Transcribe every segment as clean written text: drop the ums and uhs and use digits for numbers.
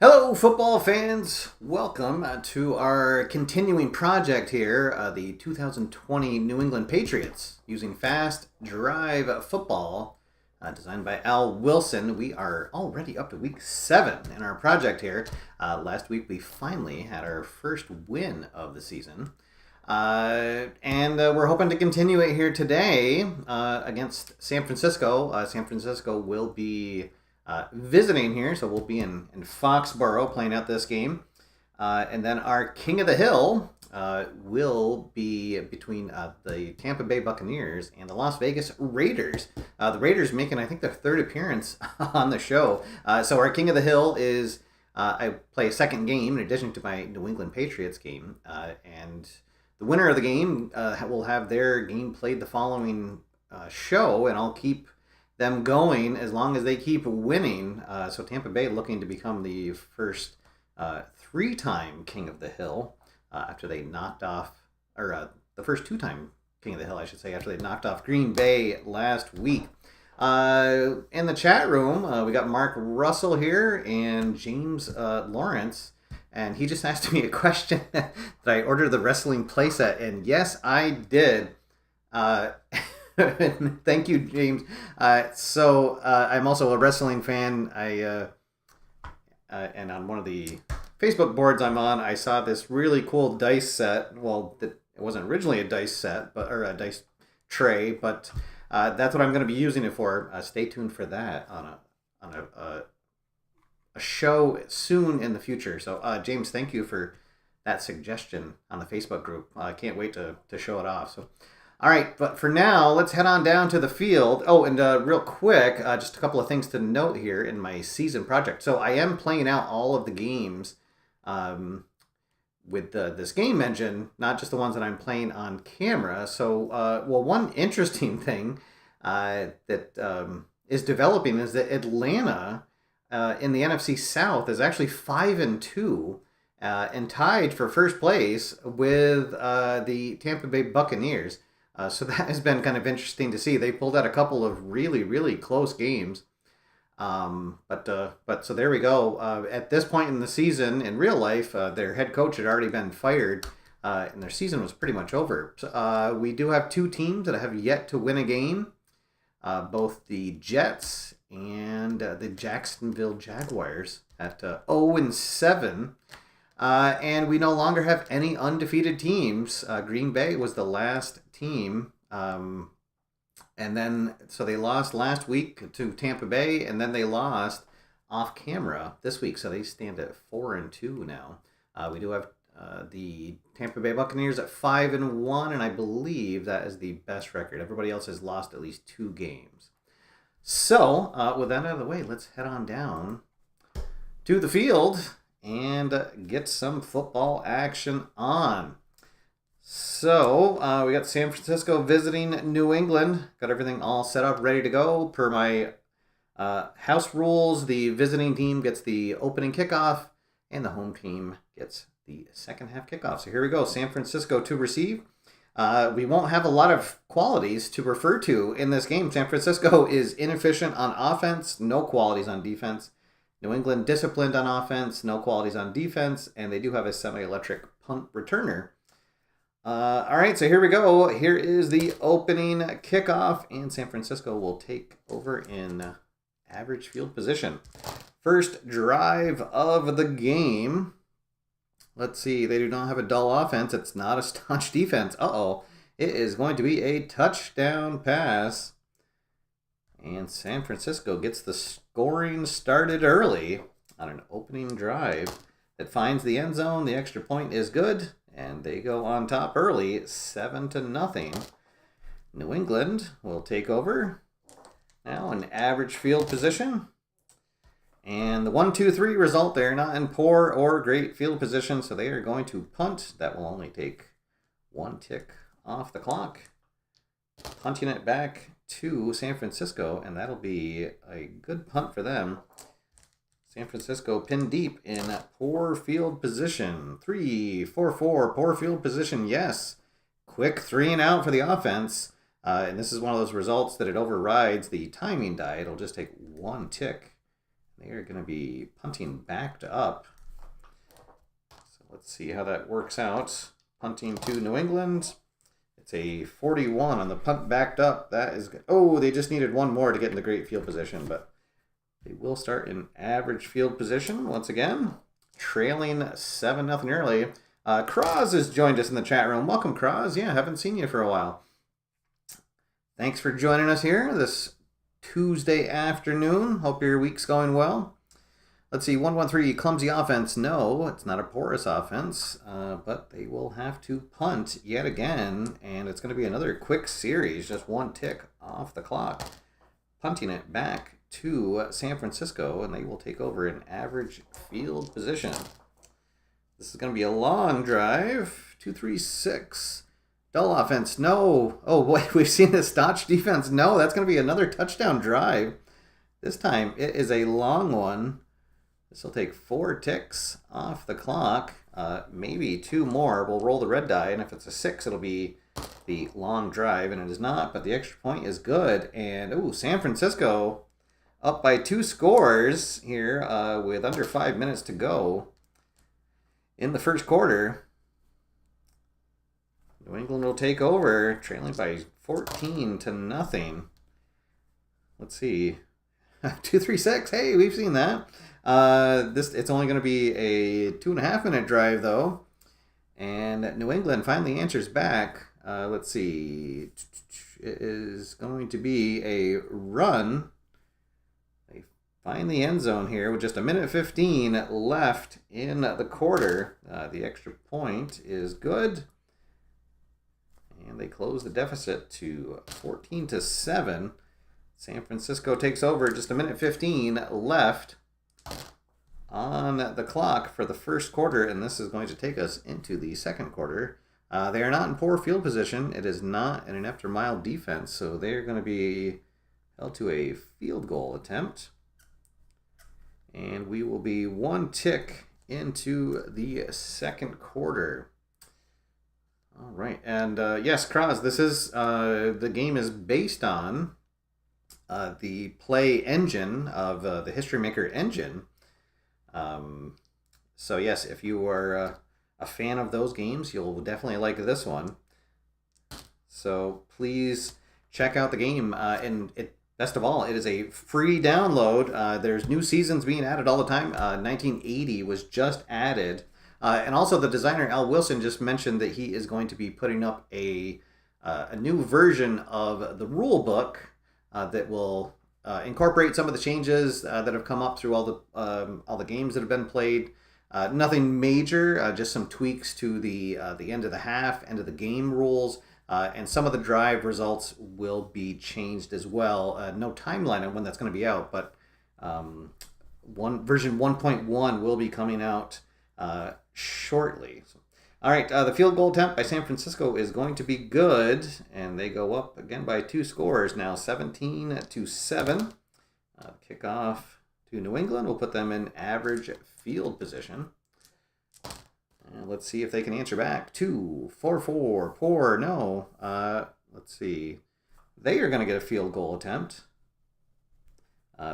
Hello, football fans. Welcome to our continuing project here, the 2020 New England Patriots, using fast drive football, designed by Al Wilson. We are already up to week 7 in our project here. Last week we finally had our first win of the season. And we're hoping to continue it here today against San Francisco. San Francisco will be visiting here, so we'll be in Foxborough playing out this game. And then our King of the Hill will be between the Tampa Bay Buccaneers and the Las Vegas Raiders. The Raiders making, I think, their third appearance on the show. So our King of the Hill is I play a second game in addition to my New England Patriots game. And the winner of the game will have their game played the following show, and I'll keep them going as long as they keep winning. So Tampa Bay looking to become the first three-time King of the Hill after they knocked off, or the first two-time King of the Hill, I should say, after they knocked off Green Bay last week. In the chat room, we got Mark Russell here and James Lawrence, and he just asked me a question that I ordered the wrestling playset, and yes, I did. Thank you, James. So I'm also a wrestling fan. And on one of the Facebook boards I'm on, I saw this really cool dice set. Well, it wasn't originally a dice set, or a dice tray, but that's what I'm going to be using it for. Stay tuned for that on a show soon in the future. So, James, thank you for that suggestion on the Facebook group. I can't wait to show it off. So. All right, but for now, let's head on down to the field. Oh, and real quick, just a couple of things to note here in my season project. So I am playing out all of the games with this game engine, not just the ones that I'm playing on camera. So, one interesting thing that is developing is that Atlanta in the NFC South is actually 5-2 and tied for first place with the Tampa Bay Buccaneers. So that has been kind of interesting to see. They pulled out a couple of really, really close games. But so there we go. At this point in the season, in real life, their head coach had already been fired, and their season was pretty much over. So, we do have two teams that have yet to win a game, both the Jets and the Jacksonville Jaguars at 0-7. And we no longer have any undefeated teams. Green Bay was the last team. And then, so they lost last week to Tampa Bay, and then they lost off camera this week. So they stand at 4-2 now. We do have the Tampa Bay Buccaneers at 5-1, and I believe that is the best record. Everybody else has lost at least 2 games. So, with that out of the way, let's head on down to the field and get some football action on. So, we got San Francisco visiting New England. Got everything all set up, ready to go. Per my house rules, the visiting team gets the opening kickoff, and the home team gets the second half kickoff. So here we go. San Francisco to receive. We won't have a lot of qualities to refer to in this game. San Francisco is inefficient on offense, no qualities on defense. New England disciplined on offense, no qualities on defense, and they do have a semi-electric punt returner. All right, so here we go. Here is the opening kickoff, and San Francisco will take over in average field position. First drive of the game. Let's see, they do not have a dull offense. It's not a staunch defense. Uh-oh. It is going to be a touchdown pass. And San Francisco gets the scoring started early on an opening drive that finds the end zone. The extra point is good, and they go on top early, 7-0. New England will take over now in average field position. And the 1-2-3 result, they're not in poor or great field position, so they are going to punt. That will only take 1 tick off the clock. Punting it back to San Francisco, and that'll be a good punt for them. San Francisco pinned deep in poor field position. 3-4-4, poor field position, yes. Quick 3-and-out for the offense. And this is one of those results that it overrides the timing die. It'll just take 1 tick. They are going to be punting backed up. So let's see how that works out. Punting to New England. It's a 41 on the punt backed up. That is good. Oh, they just needed one more to get into great field position, but they will start in average field position once again. Trailing 7-0 early. Kraz has joined us in the chat room. Welcome, Kraz. Yeah, haven't seen you for a while. Thanks for joining us here this Tuesday afternoon. Hope your week's going well. Let's see, 113, clumsy offense. No, it's not a porous offense, but they will have to punt yet again, and it's going to be another quick series, just one tick off the clock. Punting it back to San Francisco, and they will take over in average field position. This is going to be a long drive. 2-3-6. Dull offense. No. Oh, boy, we've seen this Stotch defense. No, that's going to be another touchdown drive. This time, it is a long one. This will take 4 ticks off the clock. Maybe 2 more. We'll roll the red die, and if it's a 6, it'll be the long drive, and it is not, but the extra point is good. And, ooh, San Francisco up by 2 scores here with under 5 minutes to go in the first quarter. New England will take over, trailing by 14-0. Let's see. 2-3-6. Hey, we've seen that. It's only going to be a 2.5-minute drive, though. And New England finally answers back. Let's see. It is going to be a run. They find the end zone here with just 1:15 left in the quarter. The extra point is good. And they close the deficit to 14-7. San Francisco takes over, just 1:15 left on the clock for the first quarter, and this is going to take us into the second quarter. They are not in poor field position. It is not an inept or mild defense, so they're going to be held to a field goal attempt. And we will be 1 tick into the second quarter. All right, and yes, Kraz, this is the game is based on the play engine of the History Maker engine. So yes, if you are a fan of those games, you'll definitely like this one. So please check out the game, and best of all, it is a free download. There's new seasons being added all the time. 1980 was just added. And also the designer Al Wilson just mentioned that he is going to be putting up a new version of the rule book that will incorporate some of the changes that have come up through all the games that have been played. Nothing major, just some tweaks to the end of the half, end of the game rules, and some of the drive results will be changed as well. No timeline on when that's going to be out, but version 1.1 will be coming out shortly. All right, the field goal attempt by San Francisco is going to be good, and they go up again by 2 scores now, 17-7. Kickoff to New England will put them in average field position. And let's see if they can answer back. 2-4-4, poor, no. Let's see. They are going to get a field goal attempt.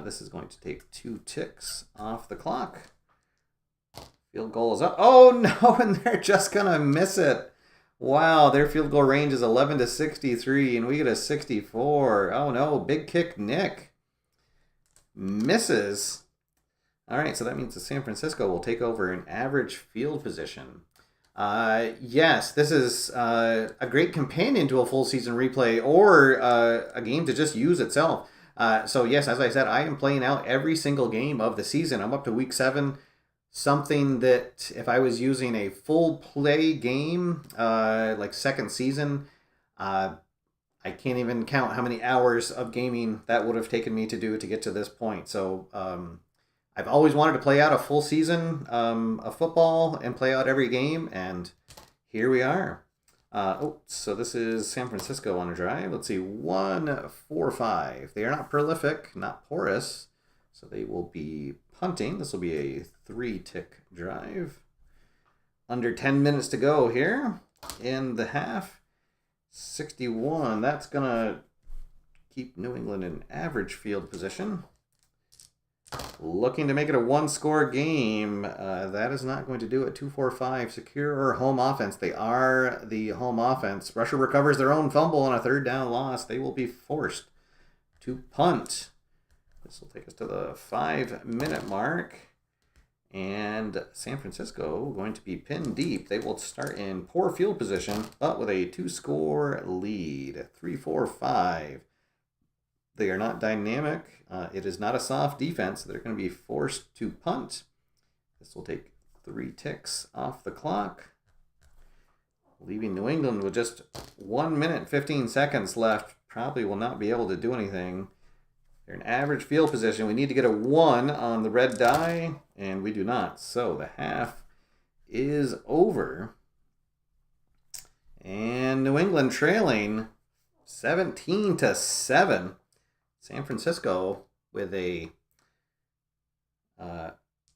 This is going to take 2 ticks off the clock. Field goal is up. Oh, no, and they're just going to miss it. Wow, their field goal range is 11-63, and we get a 64. Oh, no, big kick, Nick. Misses. All right, so that means that San Francisco will take over in average field position. Yes, this is a great companion to a full season replay or a game to just use itself. So, yes, as I said, I am playing out every single game of the season. I'm up to week 7. Something that if I was using a full play game, like second season, I can't even count how many hours of gaming that would have taken me to do to get to this point. So I've always wanted to play out a full season of football and play out every game, and here we are. So this is San Francisco on a drive. Let's see, 1-4-5. They are not prolific, not porous, so they will be punting. This will be a 3-tick drive. Under 10 minutes to go here in the half. 61. That's going to keep New England in average field position. Looking to make it a one-score game. That is not going to do it. 2-4-5. Secure or home offense. They are the home offense. Russia recovers their own fumble on a third down loss. They will be forced to punt. This will take us to the 5-minute mark. And San Francisco going to be pinned deep. They will start in poor field position, but with a 2-score lead. 3-4-5. They are not dynamic. It is not a soft defense. They're going to be forced to punt. This will take 3 ticks off the clock, leaving New England with just 1 minute 15 seconds left. Probably will not be able to do anything. They're in average field position. We need to get a 1 on the red die, and we do not. So the half is over. And New England trailing 17-7. San Francisco with an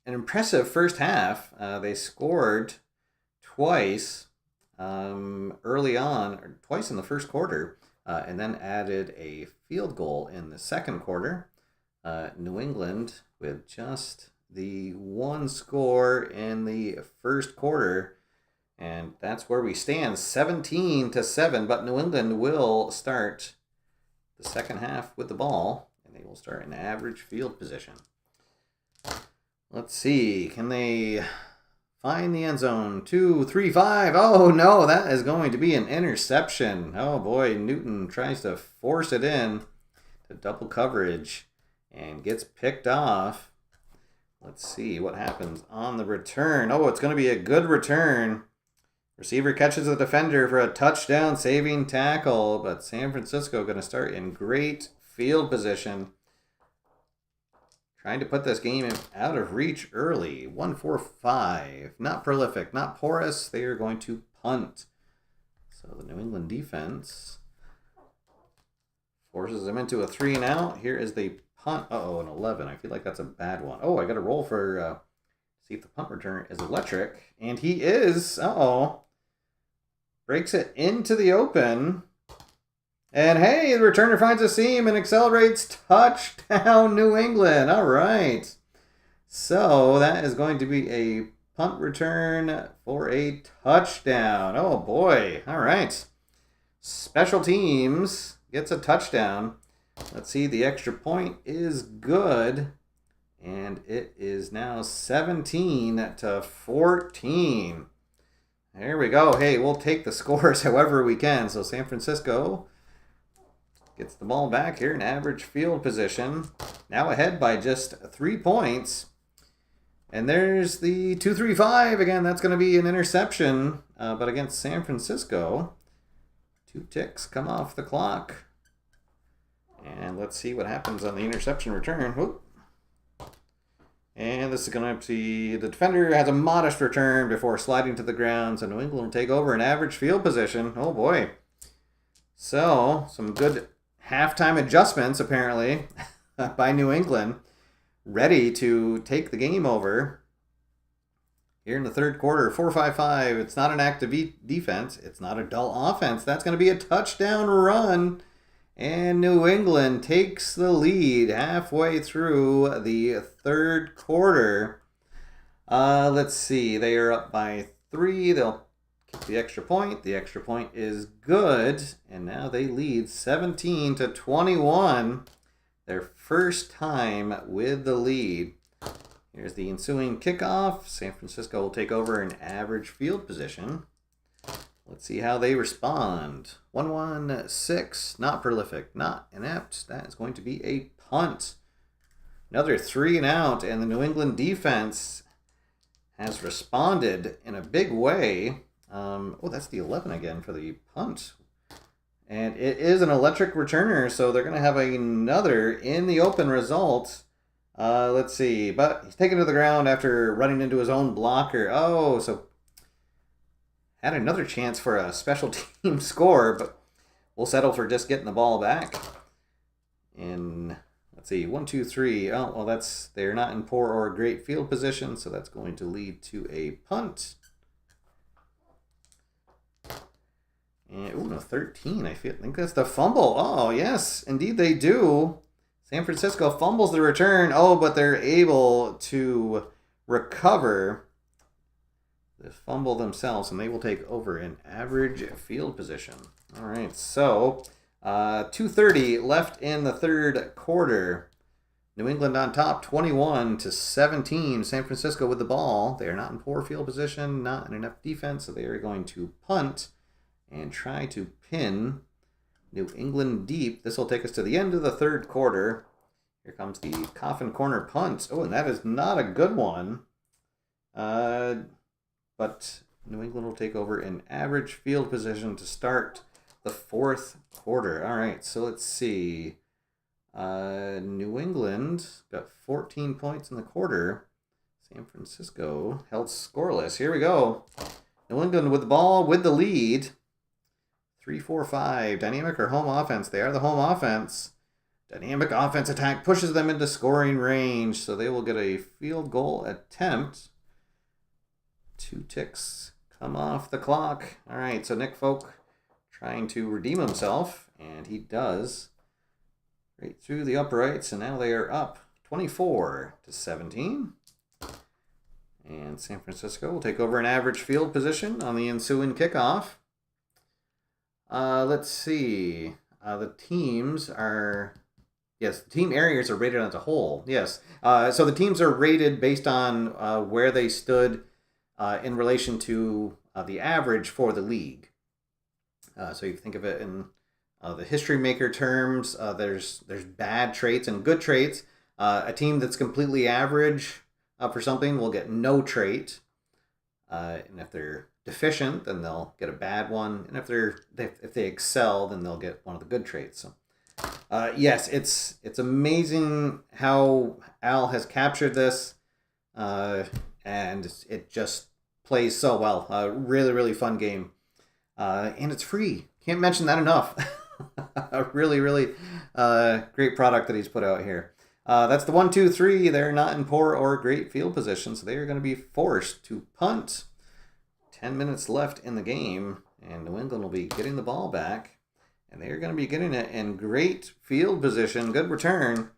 impressive first half. They scored twice early on, or twice in the first quarter, and then added a field goal in the second quarter. New England with just the 1 score in the first quarter, and that's where we stand, 17-7. But New England will start the second half with the ball, and they will start in average field position. Let's see, can they find the end zone? 2, 3, 5. Oh no, that is going to be an interception. Oh boy, Newton tries to force it in to double coverage and gets picked off. Let's see what happens on the return. Oh, it's going to be a good return. Receiver catches the defender for a touchdown saving tackle, but San Francisco going to start in great field position. Trying to put this game out of reach early. 1-4-5. Not prolific, not porous. They are going to punt. So the New England defense forces them into a 3-and-out. Here is the punt. Uh-oh, an 11. I feel like that's a bad one. Oh, I got to roll for see if the punt return is electric. And he is. Uh-oh. Breaks it into the open. And hey, the returner finds a seam and accelerates. Touchdown, New England. All right. So that is going to be a punt return for a touchdown. Oh, boy. All right. Special teams gets a touchdown. Let's see. The extra point is good. And it is now 17-14. There we go. Hey, we'll take the scores however we can. So San Francisco gets the ball back here in average field position. Now ahead by just 3 points. And there's the 2-3-5. Again, that's going to be an interception. But against San Francisco, 2 ticks come off the clock. And let's see what happens on the interception return. Whoop. And this is going to be, the defender has a modest return before sliding to the ground. So New England will take over in average field position. Oh boy. So, some good halftime adjustments apparently by New England. Ready to take the game over. Here in the third quarter, 4-5-5. It's not an active defense. It's not a dull offense. That's going to be a touchdown run. And New England takes the lead halfway through the third quarter. Let's see. They are up by 3. They'll kick the extra point. The extra point is good. And now they lead 17-21. Their first time with the lead. Here's the ensuing kickoff. San Francisco will take over in average field position. Let's see how they respond. 1-1-6. Not prolific. Not inept. That is going to be a punt. Another 3-and-out. And the New England defense has responded in a big way. Oh, that's the 11 again for the punt. And it is an electric returner, so they're going to have another in the open result. Let's see. But he's taken to the ground after running into his own blocker. Oh, so had another chance for a special team score, but we'll settle for just getting the ball back. And let's see, 1, 2, 3. Oh, well, they're not in poor or great field position, so that's going to lead to a punt. And, no, 13. I think that's the fumble. Oh, yes, indeed they do. San Francisco fumbles the return. Oh, but they're able to recover the fumble themselves, and they will take over in average field position. All right, so 2:30 left in the third quarter. New England on top, 21-17. San Francisco with the ball. They are not in poor field position, not in enough defense, so they are going to punt and try to pin New England deep. This will take us to the end of the third quarter. Here comes the coffin corner punt. Oh, and that is not a good one. But New England will take over in average field position to start the fourth quarter. All right, so let's see. New England got 14 points in the quarter. San Francisco held scoreless. Here we go. New England with the ball, with the lead. 3-4-5. Dynamic or home offense? They are the home offense. Dynamic offense attack pushes them into scoring range, so they will get a field goal attempt. 2 ticks come off the clock. All right, so Nick Folk trying to redeem himself, and he does. Right through the uprights, and now they are up 24-17. And San Francisco will take over an average field position on the ensuing kickoff. Let's see. The teams are... Yes, the team areas are rated as a whole. Yes. So the teams are rated based on where they stood in relation to the average for the league. So you think of it in the history maker terms. There's bad traits and good traits. A team that's completely average for something will get no trait. And if they're deficient, then they'll get a bad one. And if they excel, then they'll get one of the good traits. So yes, it's amazing how Al has captured this, and it just plays so well. Really, really fun game, and it's free. Can't mention that enough. A really, really great product that he's put out here. That's the 1, 2, 3. They're not in poor or great field position, so they are going to be forced to punt. 10 minutes left in the game, and New England will be getting the ball back, and they are going to be getting it in great field position. Good return.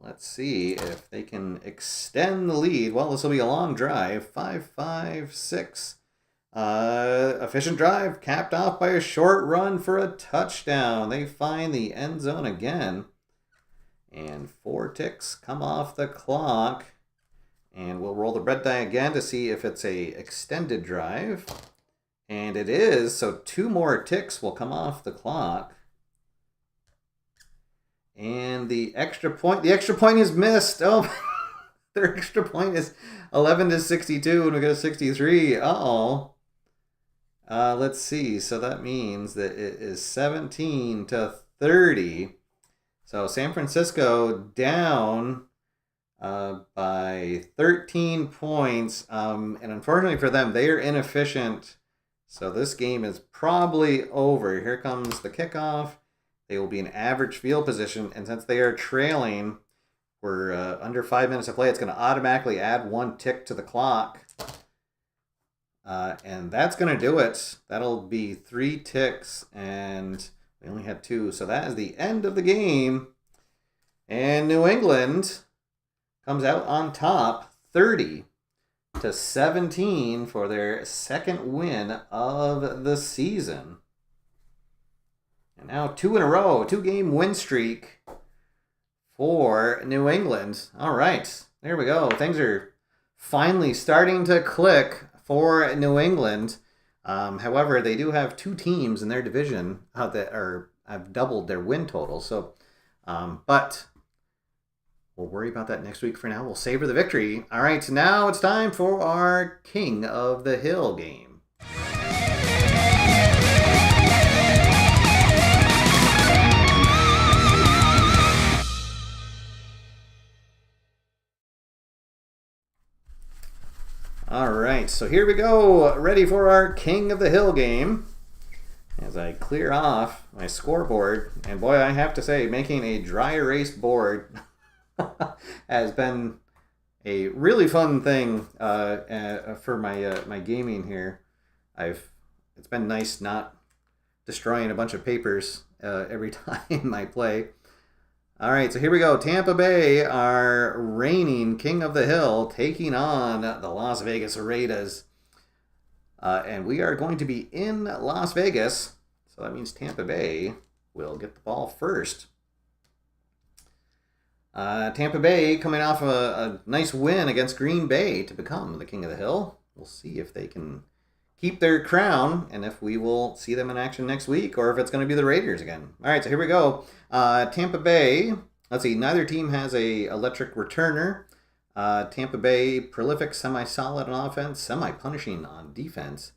Let's see if they can extend the lead. Well, this will be a long drive. 5-5-6. Efficient drive, capped off by a short run for a touchdown. They find the end zone again. And 4 ticks come off the clock. And we'll roll the red die again to see if it's a extended drive. And it is, so 2 more ticks will come off the clock. And the extra point is missed. Oh, their extra point is 11-62, and we got a 63. Uh-oh. Let's see. So that means that it is 17-30. So San Francisco down by 13 points. And unfortunately for them, they are inefficient. So this game is probably over. Here comes the kickoff. They will be in average field position. And since they are trailing, we're under 5 minutes to play. It's going to automatically add 1 tick to the clock. And that's going to do it. That'll be 3 ticks, and we only had 2. So that is the end of the game. And New England comes out on top 30-17 for their second win of the season. And now 2 in a row, 2-game win streak for New England. All right, there we go. Things are finally starting to click for New England. However, they do have 2 teams in their division that have doubled their win total. So, but we'll worry about that next week. For now, we'll savor the victory. All right, so now it's time for our King of the Hill game. All right, so here we go, ready for our King of the Hill game. As I clear off my scoreboard, and boy, I have to say, making a dry erase board has been a really fun thing for my gaming here. It's been nice not destroying a bunch of papers every time I play. All right, so here we go. Tampa Bay, our reigning king of the hill, taking on the Las Vegas Raiders. And we are going to be in Las Vegas, so that means Tampa Bay will get the ball first. Tampa Bay coming off a nice win against Green Bay to become the king of the hill. We'll see if they can keep their crown and if we will see them in action next week or if it's going to be the Raiders again. All right, so here we go. Tampa Bay, let's see, neither team has a electric returner. Tampa Bay, prolific, semi-solid on offense, semi-punishing on defense.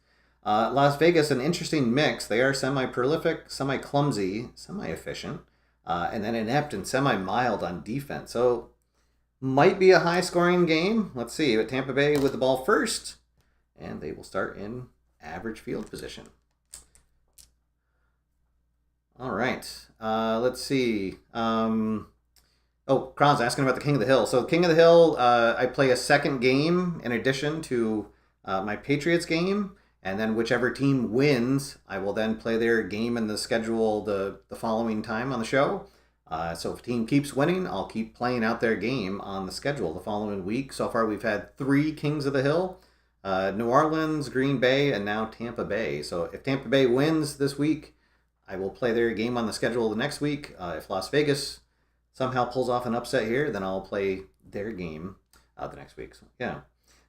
Las Vegas, an interesting mix. They are semi-prolific, semi-clumsy, semi-efficient, and then inept and semi-mild on defense. So might be a high-scoring game. Let's see. But Tampa Bay with the ball first, and they will start in average field position. All right. Let's see. Kron's asking about the King of the Hill. So King of the Hill, I play a second game in addition to my Patriots game. And then whichever team wins, I will then play their game in the schedule the following time on the show. So if a team keeps winning, I'll keep playing out their game on the schedule the following week. So far, we've had 3 Kings of the Hill. New Orleans, Green Bay, and now Tampa Bay. So if Tampa Bay wins this week, I will play their game on the schedule the next week. If Las Vegas somehow pulls off an upset here, then I'll play their game the next week. So, yeah.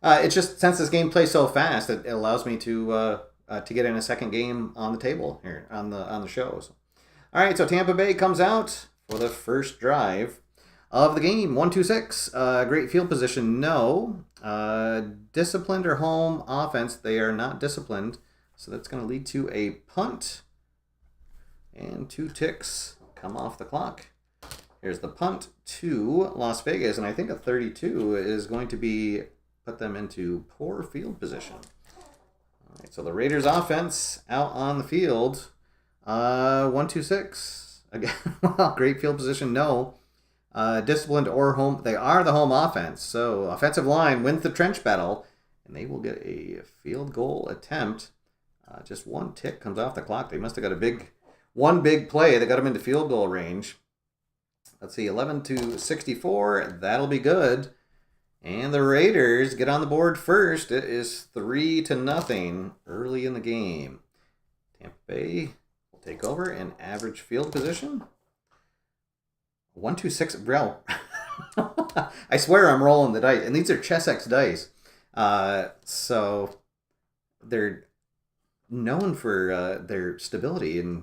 It's just since this game plays so fast, it allows me to get in a second game on the table here on the shows. All right, so Tampa Bay comes out for the first drive of the game. 1-2-6. Great field position, no. Disciplined or home offense, they are not disciplined, so that's going to lead to a punt. And 2 ticks come off the clock. Here's the punt to Las Vegas, and I think a 32 is going to be put them into poor field position. All right, so the Raiders offense out on the field. 1-2-6. Again, well, great field position, no. Disciplined or home, they are the home offense. So offensive line wins the trench battle, and they will get a field goal attempt. Just 1 tick comes off the clock. They must have got one big play that got them into field goal range. Let's see, 11-64. That'll be good. And the Raiders get on the board first. It is 3-0 early in the game. Tampa Bay will take over in average field position. 1-2-6. Bro, I swear I'm rolling the dice, and these are Chess X dice. So they're known for their stability and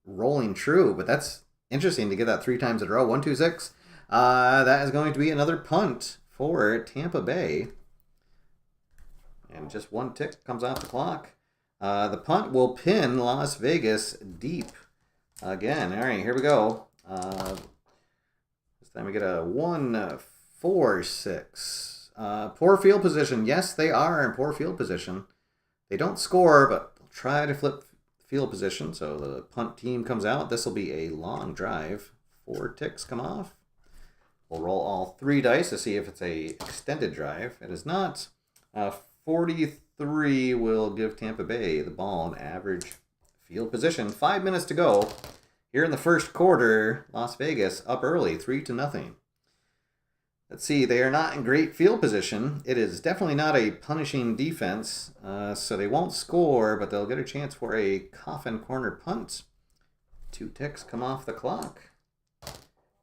rolling true, but that's interesting to get that 3 times in a row. 1-2-6. That is going to be another punt for Tampa Bay. And just 1 tick comes off the clock. The punt will pin Las Vegas deep again. All right, here we go. This time we get a 1-4-6. Poor field position. Yes, they are in poor field position. They don't score, but they'll try to flip field position. So the punt team comes out. This will be a long drive. 4 ticks come off. We'll roll all 3 dice to see if it's a extended drive. It is not. 43 will give Tampa Bay the ball in average field position. 5 minutes to go. Here in the first quarter, Las Vegas up early, 3-0. Let's see, they are not in great field position. It is definitely not a punishing defense, so they won't score, but they'll get a chance for a coffin corner punt. 2 ticks come off the clock.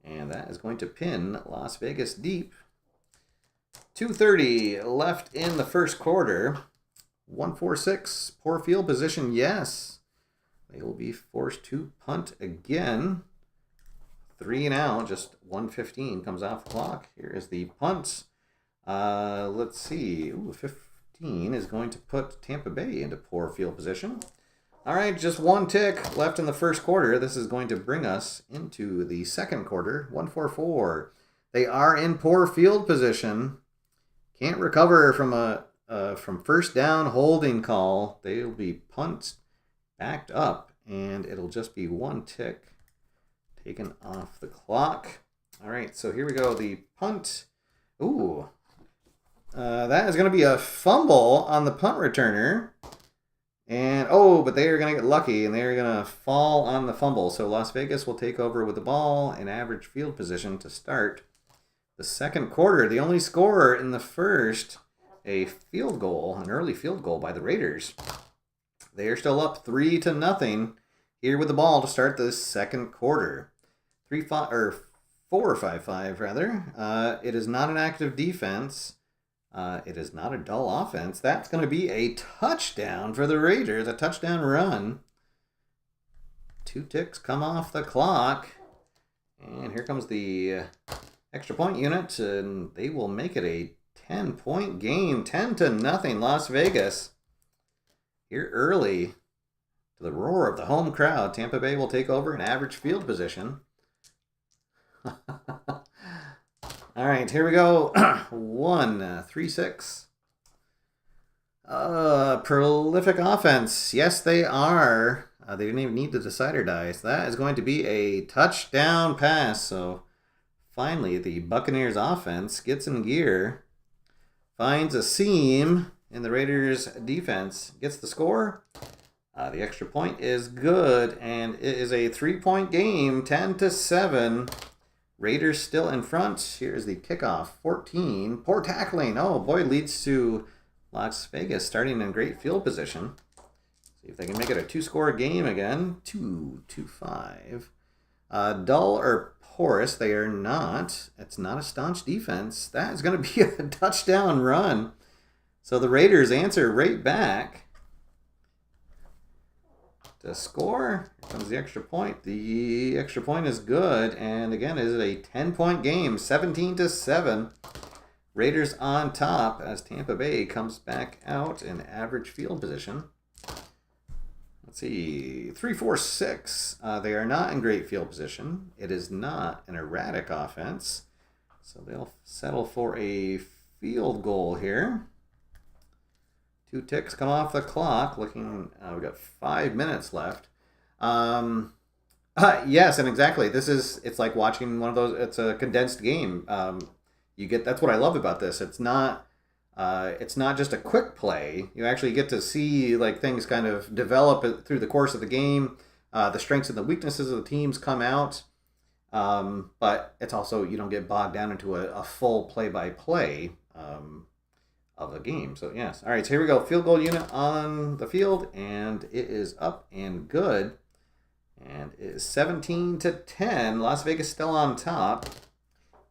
And that is going to pin Las Vegas deep. 2:30 left in the first quarter. 1-4-6. Poor field position, yes. They will be forced to punt again. 3 and out. Just 1:15 comes off the clock. Here is the punt. Let's see. 15 is going to put Tampa Bay into poor field position. All right, just 1 tick left in the first quarter. This is going to bring us into the second quarter. 1-4-4. They are in poor field position. Can't recover from first down holding call. They will be punt backed up, and it'll just be 1 tick taken off the clock. All right, so here we go. The punt. That is going to be a fumble on the punt returner. And, oh, but they are going to get lucky, and they are going to fall on the fumble. So Las Vegas will take over with the ball in average field position to start the second quarter. The only scorer in the first, a field goal, an early field goal by the Raiders. They are still up 3-0 here with the ball to start the second quarter. 4-5-5 rather. It is not an active defense. It is not a dull offense. That's going to be a touchdown for the Raiders, a touchdown run. 2 ticks come off the clock. And here comes the extra point unit, and they will make it a 10-point game. 10-0 Las Vegas. Here early, to the roar of the home crowd, Tampa Bay will take over in average field position. All right, here we go. 1-3-6. Prolific offense. Yes, they are. They didn't even need the decider dice. That is going to be a touchdown pass. So finally, the Buccaneers offense gets in gear, finds a seam in the Raiders defense, gets the score. The extra point is good, and it is a 3-point game, 10-7. Raiders still in front. Here's the kickoff, 14. Poor tackling. Oh, boy, leads to Las Vegas starting in great field position. See if they can make it a 2-score game again. 2-5. Dull or porous, they are not. It's not a staunch defense. That is going to be a touchdown run. So the Raiders answer right back to score. Here comes the extra point. The extra point is good. And again, it is a 10-point game, 17-7. Raiders on top as Tampa Bay comes back out in average field position. Let's see, 3-4-6. They are not in great field position. It is not an erratic offense. So they'll settle for a field goal here. 2 ticks come off the clock. We've got 5 minutes left. Yes, and exactly. It's like watching one of those. It's a condensed game. That's what I love about this. It's not just a quick play. You actually get to see like things kind of develop through the course of the game. The strengths and the weaknesses of the teams come out. But it's also, you don't get bogged down into a full play-by-play of a game. So yes. All right, so here we go. Field goal unit on the field, and it is up and good. And it is 17-10. Las Vegas still on top.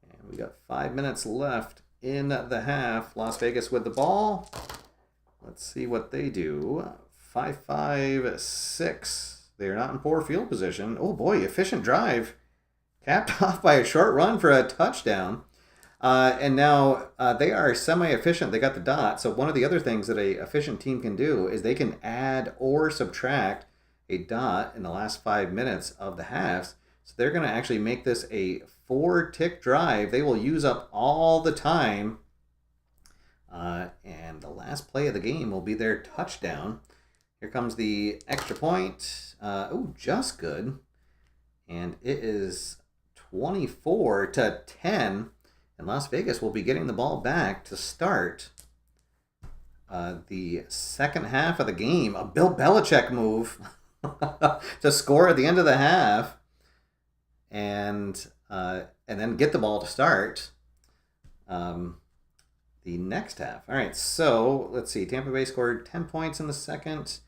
And we got 5 minutes left in the half. Las Vegas with the ball. Let's see what they do. 5-5-6. They are not in poor field position. Oh boy, efficient drive. Capped off by a short run for a touchdown. And now they are semi-efficient. They got the dot. So one of the other things that a efficient team can do is they can add or subtract a dot in the last 5 minutes of the halves. So they're going to actually make this a 4-tick drive. They will use up all the time. And the last play of the game will be their touchdown. Here comes the extra point. Just good. And it is 24-10. And Las Vegas will be getting the ball back to start the second half of the game. A Bill Belichick move to score at the end of the half, and then get the ball to start the next half. All right, so let's see. Tampa Bay scored 10 points in the second,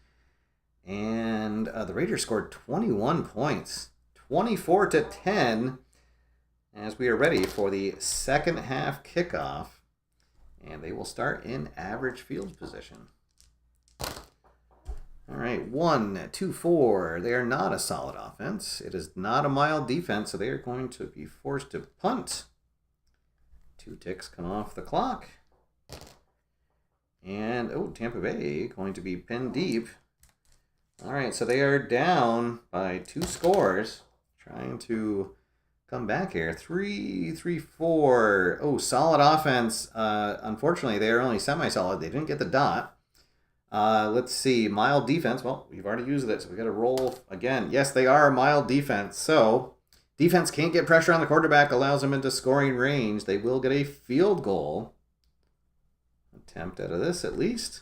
and the Raiders scored 21 points, 24-10. As we are ready for the second half kickoff, and they will start in average field position. All right, 1-2-4. They are not a solid offense. It is not a mild defense, so they are going to be forced to punt. 2 ticks come off the clock. And, Tampa Bay going to be pinned deep. All right, so they are down by 2 scores, trying to come back here. 3-3-4. Solid offense. Unfortunately, they are only semi-solid. They didn't get the dot. Let's see. Mild defense. Well, we've already used it, so we got to roll again. Yes, they are a mild defense. So, defense can't get pressure on the quarterback, allows them into scoring range. They will get a field goal attempt out of this, at least.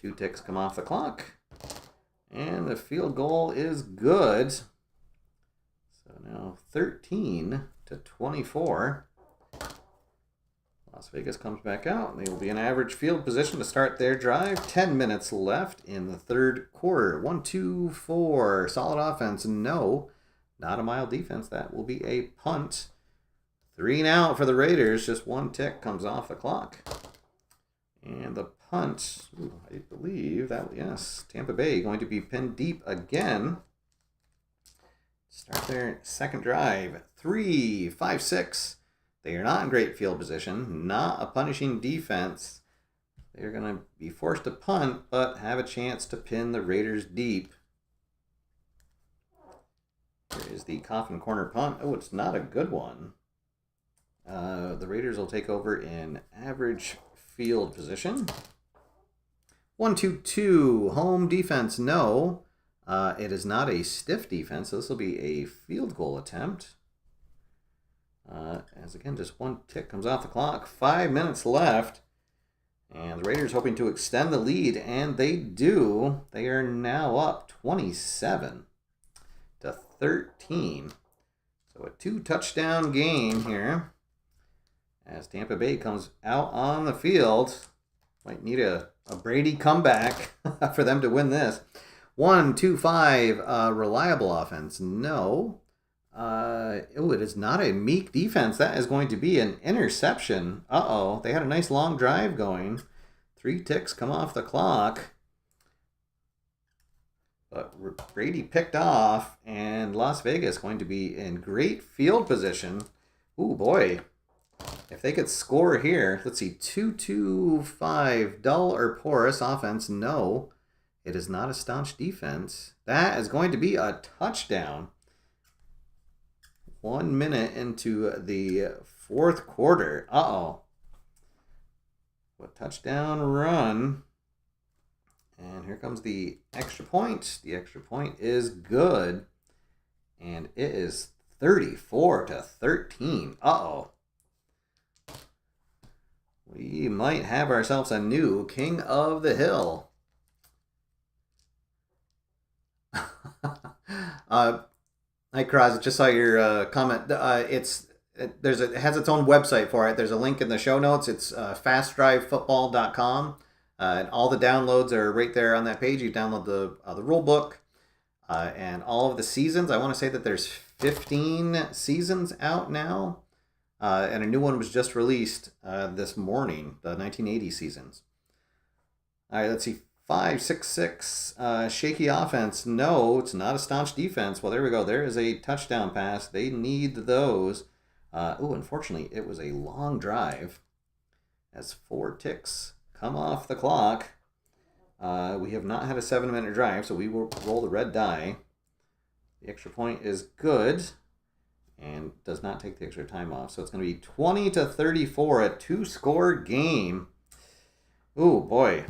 2 ticks come off the clock. And the field goal is good. So now 13-24. Las Vegas comes back out. They will be in average field position to start their drive. 10 minutes left in the third quarter. 1, 2, 4. Solid offense. No, not a mild defense. That will be a punt. 3 and out for the Raiders. Just 1 tick comes off the clock. And the punt, I believe that, yes, Tampa Bay going to be pinned deep again. Start their second drive. 3, 5, 6. They are not in great field position. Not a punishing defense. They're going to be forced to punt, but have a chance to pin the Raiders deep. Here is the coffin corner punt. Oh, it's not a good one. The Raiders will take over in average field position. 1, 2, 2. Home defense, no. It is not a stiff defense, so this will be a field goal attempt. As again, just 1 tick comes off the clock. 5 minutes left. And the Raiders hoping to extend the lead, and they do. They are now up 27-13. So a 2-touchdown game here. As Tampa Bay comes out on the field. Might need a Brady comeback for them to win this. 1, 2, 5. Reliable offense. No. It is not a meek defense. That is going to be an interception. Uh-oh. They had a nice long drive going. 3 ticks come off the clock. But Brady picked off, and Las Vegas going to be in great field position. Ooh, boy. If they could score here, let's see, 2, 2, 5, dull or porous offense. No, it is not a staunch defense. That is going to be a touchdown. 1 minute into the fourth quarter. Uh-oh. What touchdown run. And here comes the extra point. The extra point is good. And it is 34-13. Uh-oh. We might have ourselves a new king of the hill. Hi, Kraz. I just saw your comment. It has its own website for it. There's a link in the show notes. It's fastdrivefootball.com. And all the downloads are right there on that page. You download the rule book and all of the seasons. I want to say that there's 15 seasons out now. And a new one was just released this morning, the 1980 seasons. All right, let's see. 5, 6, 6. Shaky offense. No, it's not a staunch defense. Well, there we go. There is a touchdown pass. They need those. Unfortunately, it was a long drive. As 4 ticks come off the clock. We have not had a 7-minute drive, so we will roll the red die. The extra point is good. And does not take the extra time off. So it's going to be 20-34, a 2-score game. Ooh, boy.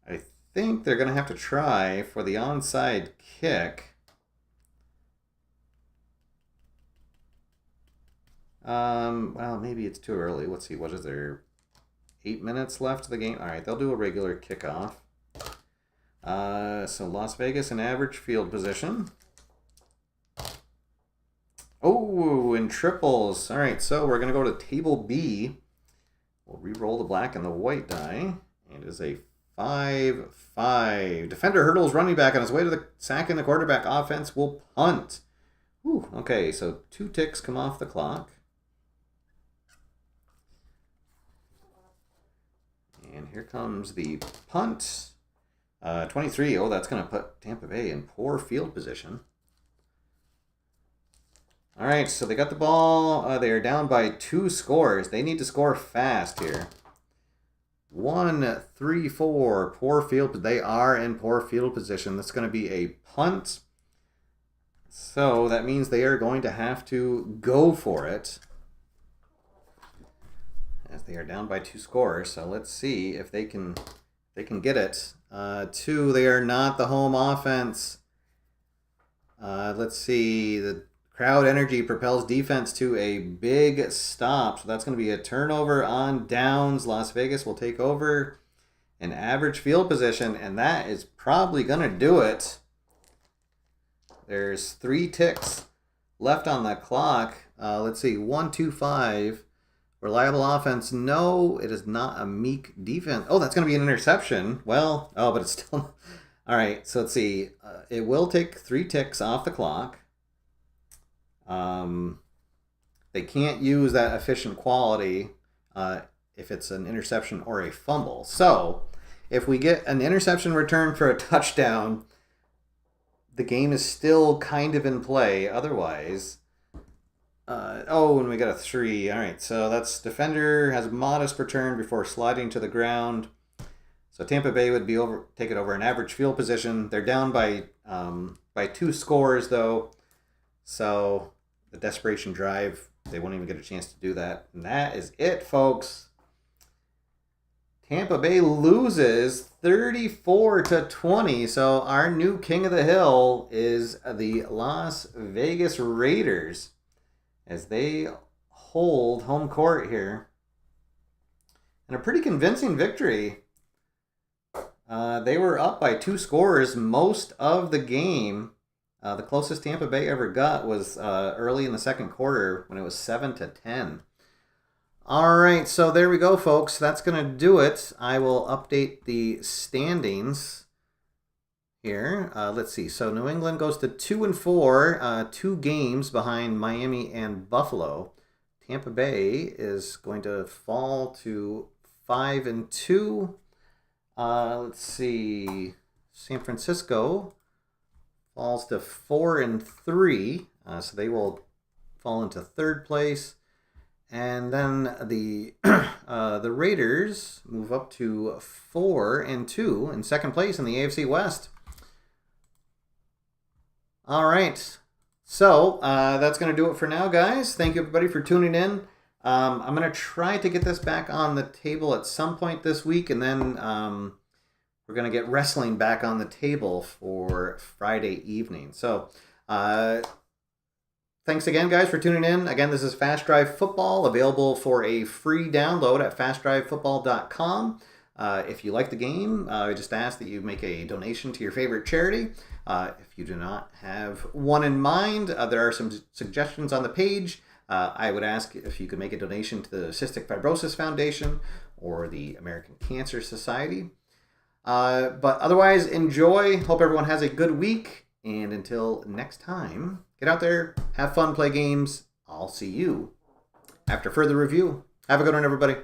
I think they're going to have to try for the onside kick. Well, maybe it's too early. Let's see. What is there? 8 minutes left of the game. All right, they'll do a regular kickoff. So Las Vegas in average field position. Oh, in triples. All right, so we're going to go to table B. We'll re-roll the black and the white die. And it is a 5-5. Defender hurdles running back on his way to the sack, and the quarterback offense will punt. Ooh, okay, so 2 ticks come off the clock. And here comes the punt. 23. Oh, that's going to put Tampa Bay in poor field position. All right, so they got the ball. They are down by 2 scores. They need to score fast here. 1, 3, 4. Poor field. They are in poor field position. That's going to be a punt. So that means they are going to have to go for it. As they are down by 2 scores. So let's see if they can get it. 2. They are not the home offense. Let's see. The crowd energy propels defense to a big stop. So that's going to be a turnover on downs. Las Vegas will take over. in average field position, and that is probably going to do it. There's 3 ticks left on the clock. Let's see, 1, 2, 5. Reliable offense. No, it is not a meek defense. Oh, that's going to be an interception. Well, oh, but it's still... All right, so let's see. It will take 3 ticks off the clock. They can't use that efficient quality if it's an interception or a fumble. So if we get an interception return for a touchdown, the game is still kind of in play. Otherwise, and we got a 3. All right, so that's defender has a modest return before sliding to the ground. So Tampa Bay would be take it over an average field position. They're down by 2 scores though. So the desperation drive, they won't even get a chance to do that. And that is it, folks. Tampa Bay loses 34-20. So our new king of the hill is the Las Vegas Raiders as they hold home court here. And a pretty convincing victory. They were up by 2 scores most of the game. The closest Tampa Bay ever got was early in the second quarter when it was 7-10. All right, so there we go, folks. That's going to do it. I will update the standings here. Let's see. So New England goes to 2-4, 2 games behind Miami and Buffalo. Tampa Bay is going to fall to 5-2. Let's see. San Francisco falls to 4-3, so they will fall into 3rd place. And then the Raiders move up to 4-2 in 2nd place in the AFC West. All right, so that's going to do it for now, guys. Thank you, everybody, for tuning in. I'm going to try to get this back on the table at some point this week, and then we're going to get wrestling back on the table for Friday evening. So thanks again, guys, for tuning in. Again, this is Fast Drive Football, available for a free download at fastdrivefootball.com. If you like the game, I just ask that you make a donation to your favorite charity. If you do not have one in mind, there are some suggestions on the page. I would ask if you could make a donation to the Cystic Fibrosis Foundation or the American Cancer Society. But otherwise, enjoy. Hope everyone has a good week. And until next time, get out there, have fun, play games. I'll see you after further review. Have a good one, everybody.